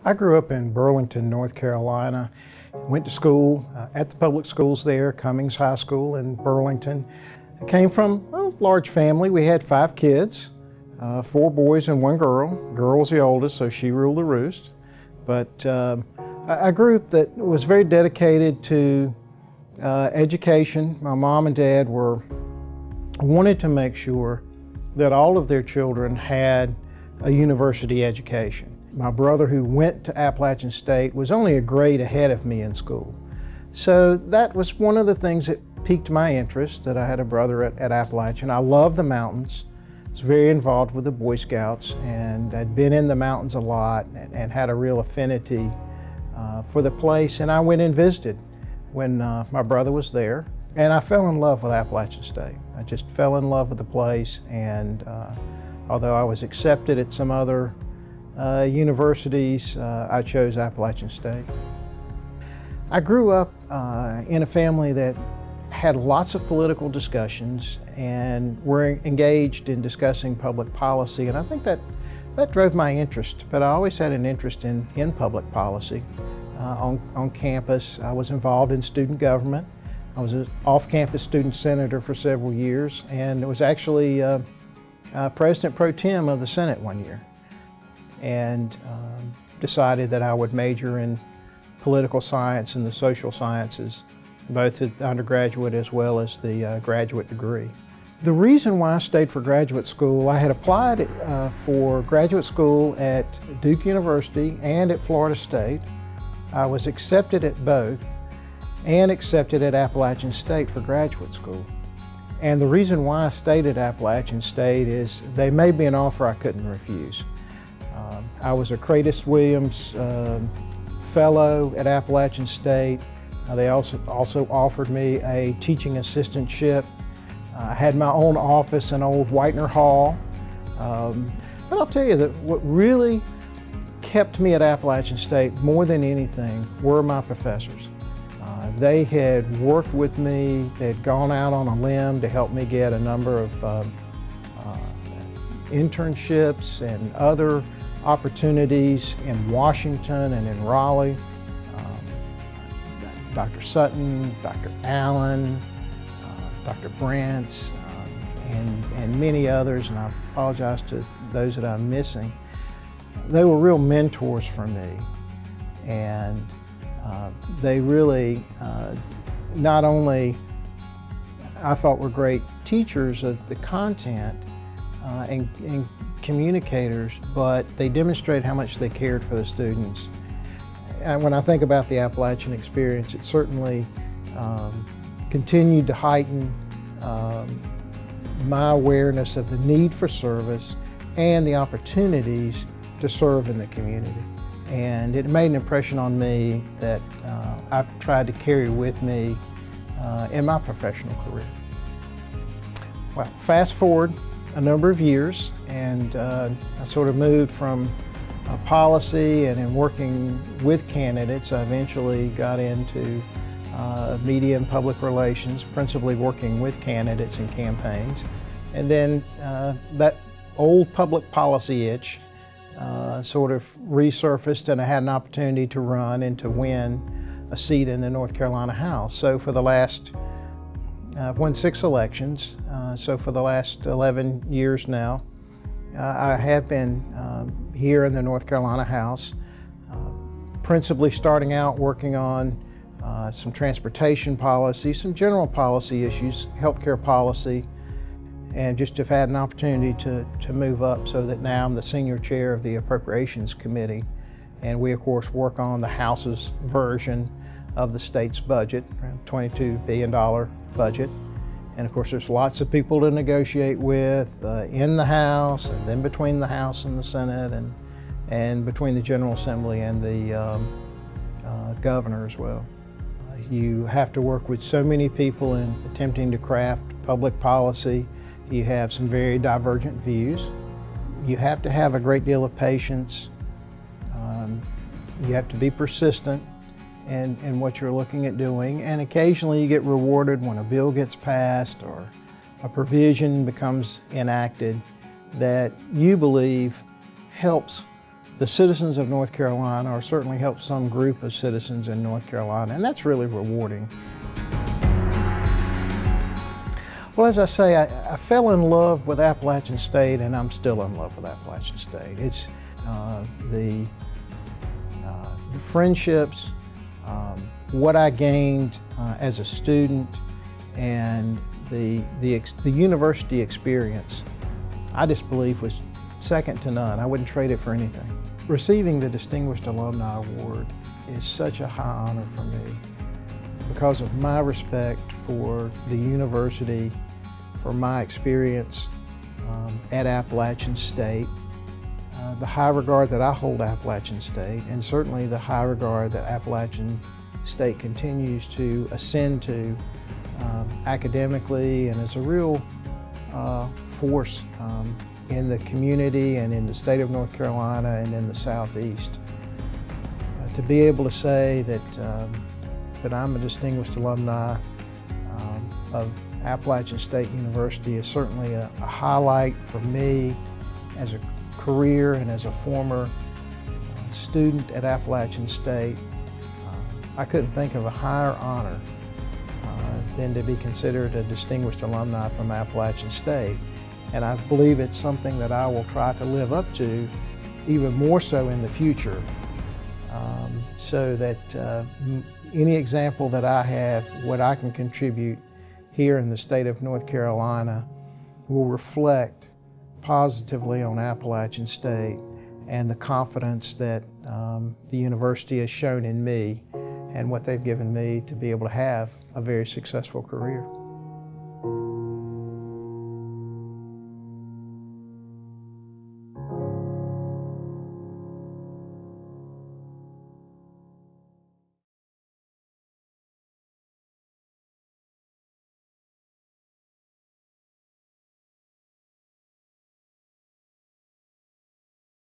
I grew up in Burlington, North Carolina. Went to school at the public schools there, Cummings High School in Burlington. I came from a large family. We had 5 kids, 4 boys and 1 girl. Girl was the oldest, so she ruled the roost. But a group that was very dedicated to education. My mom and dad wanted to make sure that all of their children had a university education. My brother, who went to Appalachian State, was only a grade ahead of me in school. So that was one of the things that piqued my interest, that I had a brother at Appalachian. I love the mountains. I was very involved with the Boy Scouts, and I'd been in the mountains a lot and had a real affinity for the place. And I went and visited when my brother was there, and I fell in love with Appalachian State. I just fell in love with the place, and although I was accepted at some other universities, I chose Appalachian State. I grew up in a family that had lots of political discussions and were engaged in discussing public policy, and I think that drove my interest. But I always had an interest in public policy. On campus, I was involved in student government. I was an off-campus student senator for several years, and was actually President Pro Tem of the Senate one year, and decided that I would major in political science and the social sciences, both at the undergraduate as well as the graduate degree. The reason why I stayed for graduate school, I had applied for graduate school at Duke University and at Florida State. I was accepted at both and accepted at Appalachian State for graduate school. And the reason why I stayed at Appalachian State is they made me an offer I couldn't refuse. I was a Cratis Williams Fellow at Appalachian State. They also offered me a teaching assistantship. I had my own office in old Whitener Hall. But I'll tell you that what really kept me at Appalachian State more than anything were my professors. They had worked with me, they had gone out on a limb to help me get a number of internships and other opportunities in Washington and in Raleigh. Dr. Sutton, Dr. Allen, Dr. Brantz, and many others, and I apologize to those that I'm missing. They were real mentors for me, and they really not only I thought were great teachers of the content and communicators, but they demonstrated how much they cared for the students. And when I think about the Appalachian experience, it certainly continued to heighten my awareness of the need for service and the opportunities to serve in the community. And it made an impression on me that I've tried to carry with me in my professional career. Well, fast forward a number of years, and I sort of moved from policy and in working with candidates. I eventually got into media and public relations, principally working with candidates and campaigns. And then that old public policy itch sort of resurfaced, and I had an opportunity to run and to win a seat in the North Carolina House. So for the last, I've won 6 elections, so for the last 11 years now, I have been here in the North Carolina House, principally starting out working on some transportation policy, some general policy issues, healthcare policy, and just have had an opportunity to move up so that now I'm the senior chair of the Appropriations Committee. And we, of course, work on the House's version of the state's budget, around $22 billion budget. And of course, there's lots of people to negotiate with in the House, and then between the House and the Senate, and between the General Assembly and the governor as well. You have to work with so many people in attempting to craft public policy. You have some very divergent views. You have to have a great deal of patience. You have to be persistent in what you're looking at doing, and occasionally you get rewarded when a bill gets passed or a provision becomes enacted that you believe helps the citizens of North Carolina, or certainly help some group of citizens in North Carolina, and that's really rewarding. Well, as I say, I fell in love with Appalachian State, and I'm still in love with Appalachian State. It's the friendships, what I gained as a student, and the university experience, I just believe was second to none. I wouldn't trade it for anything. Receiving the Distinguished Alumni Award is such a high honor for me because of my respect for the university, for my experience at Appalachian State, the high regard that I hold Appalachian State, and certainly the high regard that Appalachian State continues to ascend to academically and as a real force in the community and in the state of North Carolina and in the Southeast. To be able to say that I'm a distinguished alumni of Appalachian State University is certainly a highlight for me as a career and as a former student at Appalachian State. I couldn't think of a higher honor than to be considered a distinguished alumni from Appalachian State. And I believe it's something that I will try to live up to even more so in the future, so that any example that I have, what I can contribute here in the state of North Carolina, will reflect positively on Appalachian State and the confidence that the university has shown in me and what they've given me to be able to have a very successful career.